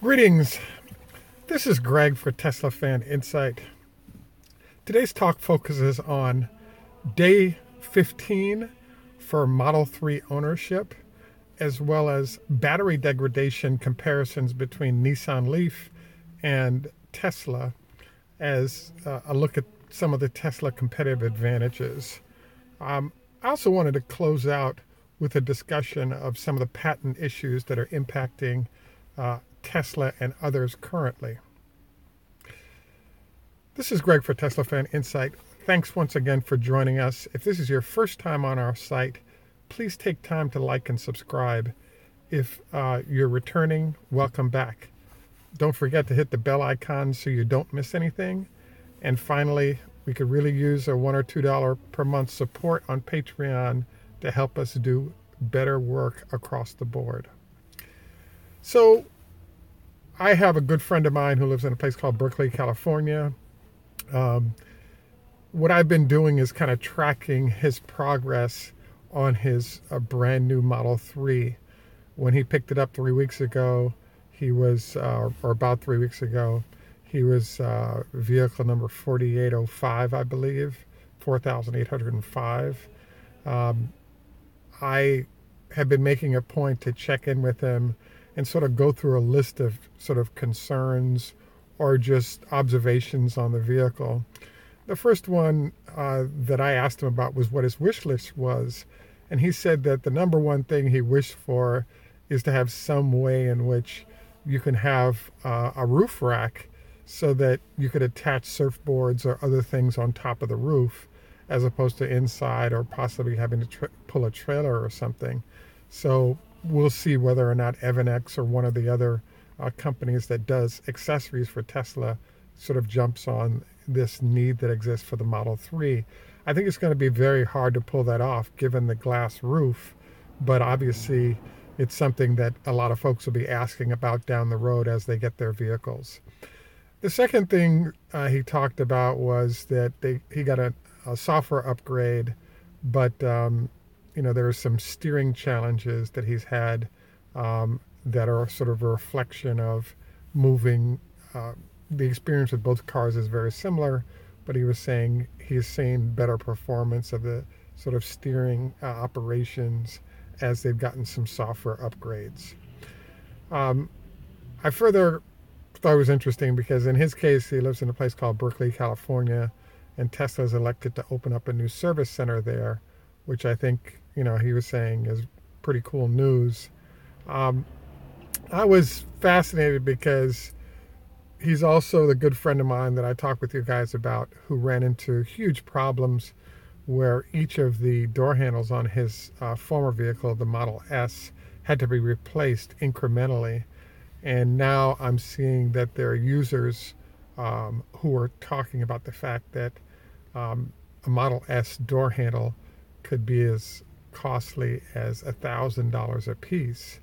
Greetings. This is Greg for Tesla Fan Insight. Today's talk focuses on Day 15 for Model 3 ownership, as well as battery degradation comparisons between Nissan Leaf and Tesla, as a look at some of the Tesla competitive advantages. I also wanted to close out with a discussion of some of the patent issues that are impacting Tesla and others currently. This is Greg for Tesla Fan Insight. Thanks once again for joining us. If this is your first time on our site, please take time to like and subscribe. If you're returning, welcome back. Don't forget to hit the bell icon so you don't miss anything. And finally, we could really use a $1 or $2 per month support on Patreon to help us do better work across the board. So, I have a good friend of mine who lives in a place called Berkeley, California. What I've been doing is kind of tracking his progress on his brand new Model 3. When he picked it up 3 weeks ago, he was, or about 3 weeks ago, he was vehicle number 4805, I believe, 4,805. I have been making a point to check in with him and sort of go through a list of sort of concerns or just observations on the vehicle. The first one that I asked him about was what his wish list was. And he said that the number one thing he wished for is to have some way in which you can have a roof rack so that you could attach surfboards or other things on top of the roof, as opposed to inside or possibly having to pull a trailer or something. So we'll see whether or not Evanex or one of the other companies that does accessories for Tesla sort of jumps on this need that exists for the Model 3. I think it's going to be very hard to pull that off given the glass roof, but obviously it's something that a lot of folks will be asking about down the road as they get their vehicles. The second thing he talked about was that he got a software upgrade, but there are some steering challenges that he's had that are sort of a reflection of moving. The experience with both cars is very similar, but he was saying he's seeing better performance of the sort of steering operations as they've gotten some software upgrades. I further thought it was interesting because in his case, he lives in a place called Berkeley, California, and Tesla's elected to open up a new service center there, which I think, he was saying is pretty cool news. I was fascinated because he's also the good friend of mine that I talked with you guys about, who ran into huge problems where each of the door handles on his former vehicle, the Model S, had to be replaced incrementally. And now I'm seeing that there are users who are talking about the fact that a Model S door handle could be as costly as $1,000 a piece.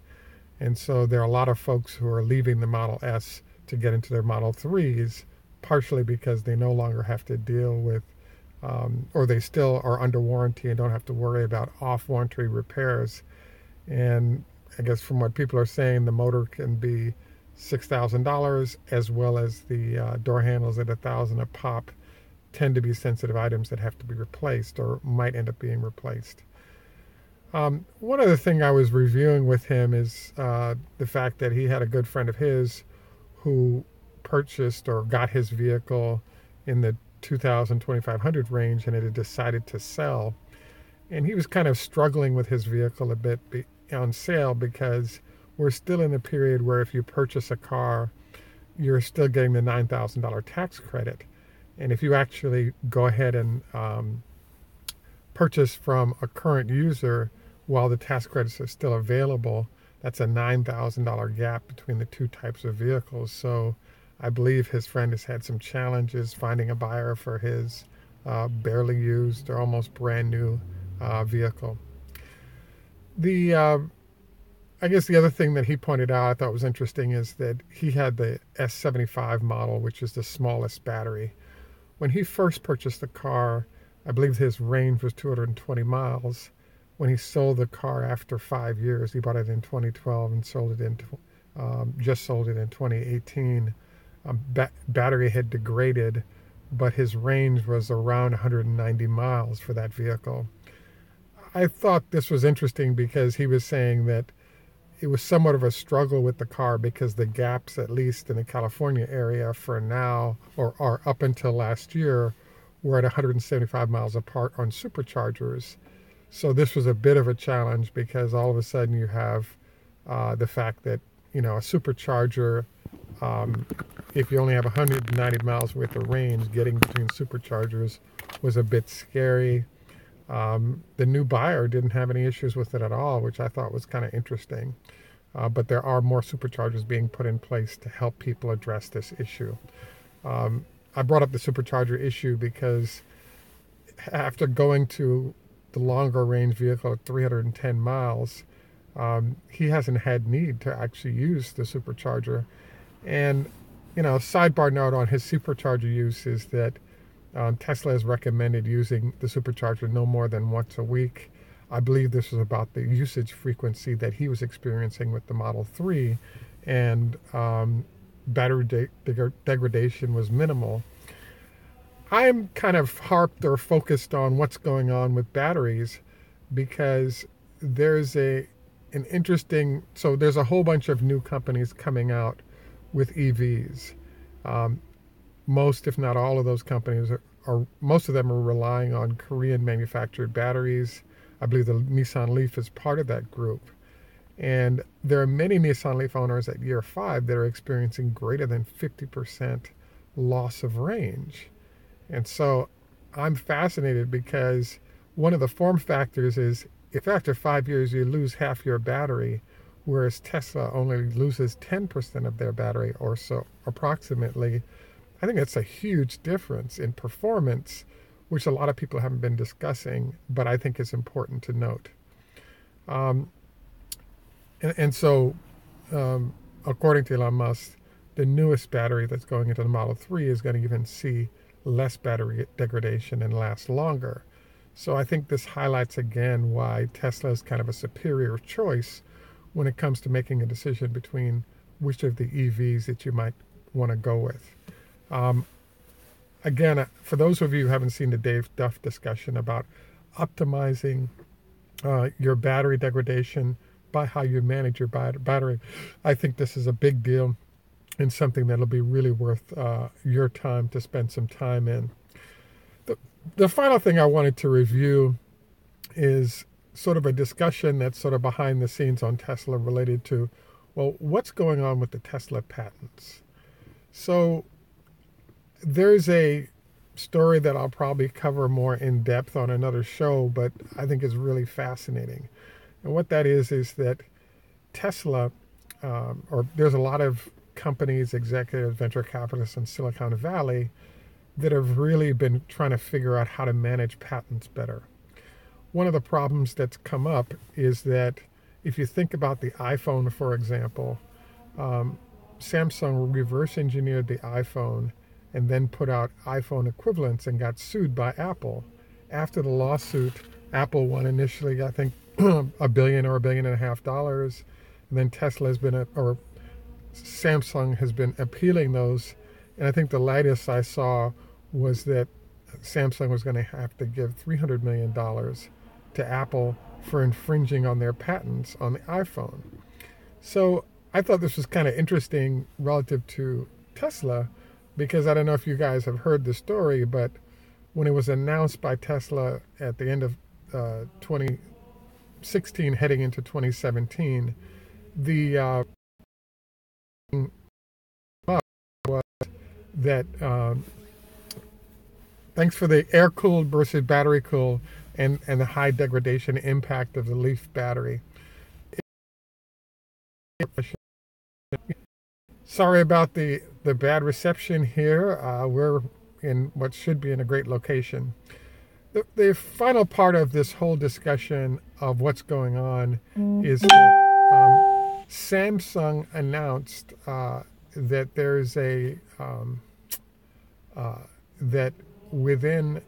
And so there are a lot of folks who are leaving the Model S to get into their Model 3s, partially because they no longer have to deal with, or they still are under warranty and don't have to worry about off-warranty repairs. And I guess from what people are saying, the motor can be $6,000, as well as the door handles at $1,000 a pop tend to be sensitive items that have to be replaced or might end up being replaced. One other thing I was reviewing with him is the fact that he had a good friend of his who purchased or got his vehicle in the 2,000-2,500 range, and it had decided to sell. And he was kind of struggling with his vehicle a bit on sale because we're still in a period where if you purchase a car, you're still getting the $9,000 tax credit. And if you actually go ahead and purchase from a current user while the tax credits are still available, that's a $9,000 gap between the two types of vehicles. So I believe his friend has had some challenges finding a buyer for his barely used or almost brand new vehicle. I guess the other thing that he pointed out I thought was interesting is that he had the S75 model, which is the smallest battery. When he first purchased the car, I believe his range was 220 miles. When he sold the car after 5 years, he bought it in 2012 and sold it in just sold it in 2018. Battery had degraded, but his range was around 190 miles for that vehicle. I thought this was interesting because he was saying that it was somewhat of a struggle with the car because the gaps, at least in the California area for now, or are up until last year, were at 175 miles apart on superchargers. So this was a bit of a challenge because all of a sudden you have the fact that, a supercharger, um, if you only have 190 miles worth of range, getting between superchargers was a bit scary. The new buyer didn't have any issues with it at all, which I thought was kind of interesting. But there are more superchargers being put in place to help people address this issue. I brought up the supercharger issue because after going to the longer range vehicle at 310 miles, he hasn't had need to actually use the supercharger. And, sidebar note on his supercharger use is that Tesla has recommended using the supercharger no more than once a week. I believe this was about the usage frequency that he was experiencing with the Model 3, and battery degradation was minimal. I am kind of harped or focused on what's going on with batteries because there's an interesting, so there's a whole bunch of new companies coming out with EVs. Most, if not all of those companies most of them are relying on Korean manufactured batteries. I believe the Nissan Leaf is part of that group. And there are many Nissan Leaf owners at year 5 that are experiencing greater than 50% loss of range. And so I'm fascinated because one of the form factors is if after 5 years you lose half your battery, whereas Tesla only loses 10% of their battery or so approximately, I think that's a huge difference in performance, which a lot of people haven't been discussing, but I think is important to note. So, according to Elon Musk, the newest battery that's going into the Model 3 is going to even see less battery degradation and last longer. So I think this highlights again why Tesla is kind of a superior choice when it comes to making a decision between which of the EVs that you might want to go with. Again, for those of you who haven't seen the Dave Duff discussion about optimizing your battery degradation by how you manage your battery, I think this is a big deal and something that'll be really worth your time to spend some time in. The final thing I wanted to review is sort of a discussion that's sort of behind the scenes on Tesla related to, well, what's going on with the Tesla patents? So there's a story that I'll probably cover more in depth on another show, but I think is really fascinating. And what that is that Tesla, or there's a lot of companies, executives, venture capitalists in Silicon Valley that have really been trying to figure out how to manage patents better. One of the problems that's come up is that if you think about the iPhone, for example, Samsung reverse engineered the iPhone and then put out iPhone equivalents and got sued by Apple. After the lawsuit, Apple won initially, I think, $1 billion or $1.5 billion, and then Samsung has been appealing those. And I think the latest I saw was that Samsung was going to have to give $300 million to Apple for infringing on their patents on the iPhone. So I thought this was kind of interesting relative to Tesla, because I don't know if you guys have heard the story, but when it was announced by Tesla at the end of 2016 heading into 2017, the was that thanks for the air-cooled versus battery-cooled and the high degradation impact of the Leaf battery. Sorry about the bad reception here. We're in what should be in a great location. The final part of this whole discussion of what's going on is that Samsung announced that there's that within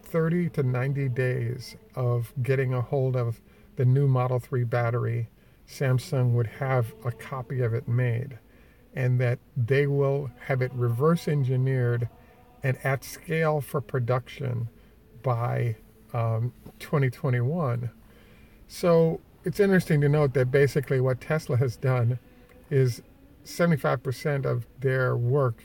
30 to 90 days of getting a hold of the new Model 3 battery, Samsung would have a copy of it made, and that they will have it reverse engineered and at scale for production by 2021. So it's interesting to note that basically what Tesla has done is 75% of their work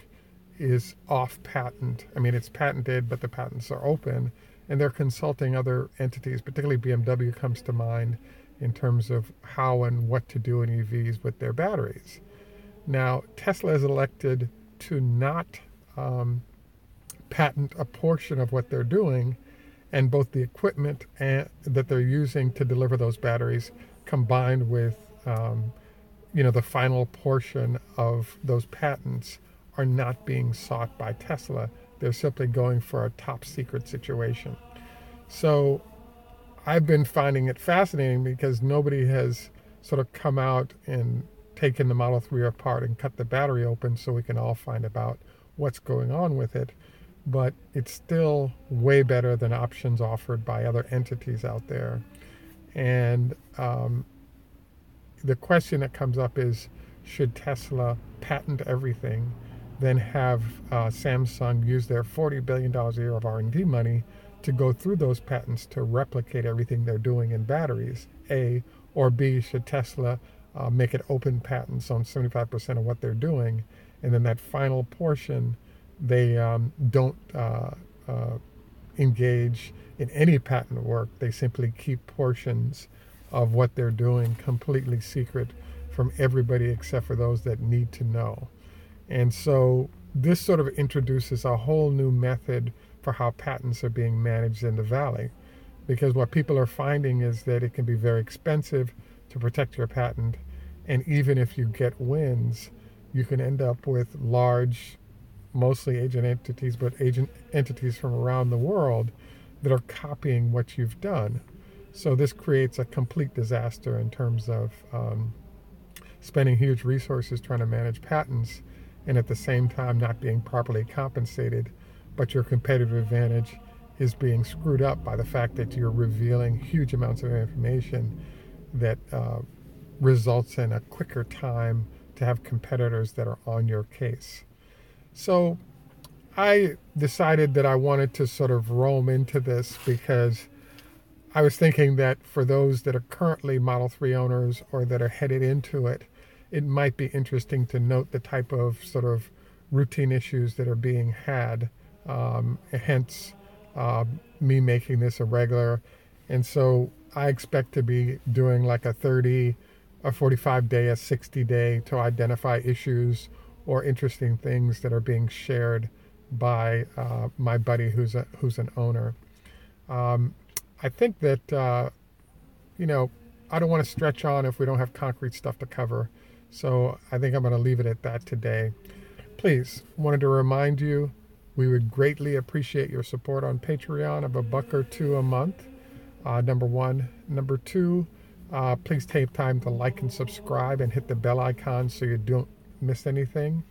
is off patent. I mean, it's patented, but the patents are open, and they're consulting other entities, particularly BMW comes to mind in terms of how and what to do in EVs with their batteries. Now, Tesla has elected to not patent a portion of what they're doing, and both the equipment that they're using to deliver those batteries combined with the final portion of those patents are not being sought by Tesla. They're simply going for a top secret situation. So I've been finding it fascinating because nobody has sort of come out and taken the Model 3 apart and cut the battery open so we can all find out what's going on with it. But it's still way better than options offered by other entities out there. And the question that comes up is, should Tesla patent everything, then have Samsung use their $40 billion a year of R&D money to go through those patents to replicate everything they're doing in batteries, A, or B, should Tesla make it open patents on 75% of what they're doing, and then that final portion, they don't engage in any patent work. They simply keep portions of what they're doing completely secret from everybody except for those that need to know. And so this sort of introduces a whole new method for how patents are being managed in the Valley. Because what people are finding is that it can be very expensive to protect your patent. And even if you get wins, you can end up with large, mostly agent entities, but agent entities from around the world that are copying what you've done. So this creates a complete disaster in terms of spending huge resources trying to manage patents and at the same time not being properly compensated, but your competitive advantage is being screwed up by the fact that you're revealing huge amounts of information that results in a quicker time to have competitors that are on your case. So I decided that I wanted to sort of roam into this because I was thinking that for those that are currently Model 3 owners or that are headed into it, it might be interesting to note the type of sort of routine issues that are being had, hence me making this a regular. And so I expect to be doing like a 30, a 45 day, a 60 day to identify issues or interesting things that are being shared by my buddy who's an owner. I think that, I don't want to stretch on if we don't have concrete stuff to cover. So I think I'm going to leave it at that today. Please, wanted to remind you, we would greatly appreciate your support on Patreon of $1 or $2 a month. Number one. Number two, please take time to like and subscribe and hit the bell icon so you don't miss anything.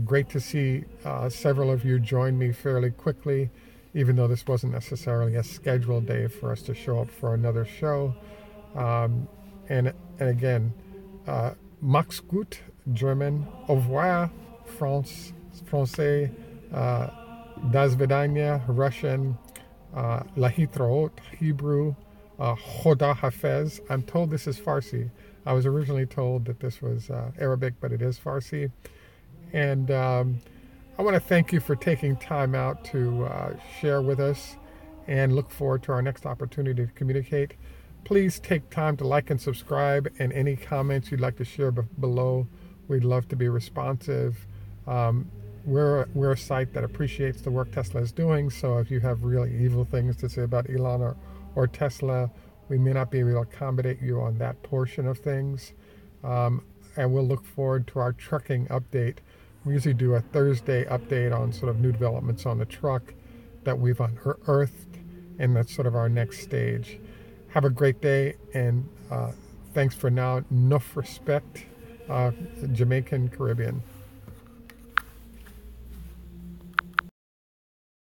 Great to see several of you join me fairly quickly, even though this wasn't necessarily a scheduled day for us to show up for another show. And again, Max gut, German, au revoir, Francais, das Vidania, Russian, Lahitraot, Hebrew, Choda Hafez. I'm told this is Farsi. I was originally told that this was Arabic, but it is Farsi. And I want to thank you for taking time out to share with us and look forward to our next opportunity to communicate. Please take time to like and subscribe, and any comments you'd like to share below, we'd love to be responsive. We're a site that appreciates the work Tesla is doing, so if you have really evil things to say about Elon or Tesla, we may not be able to accommodate you on that portion of things. And we'll look forward to our trucking update. We usually do a Thursday update on sort of new developments on the truck that we've unearthed, and that's sort of our next stage. Have a great day, and thanks for now. Enough respect, Jamaican Caribbean.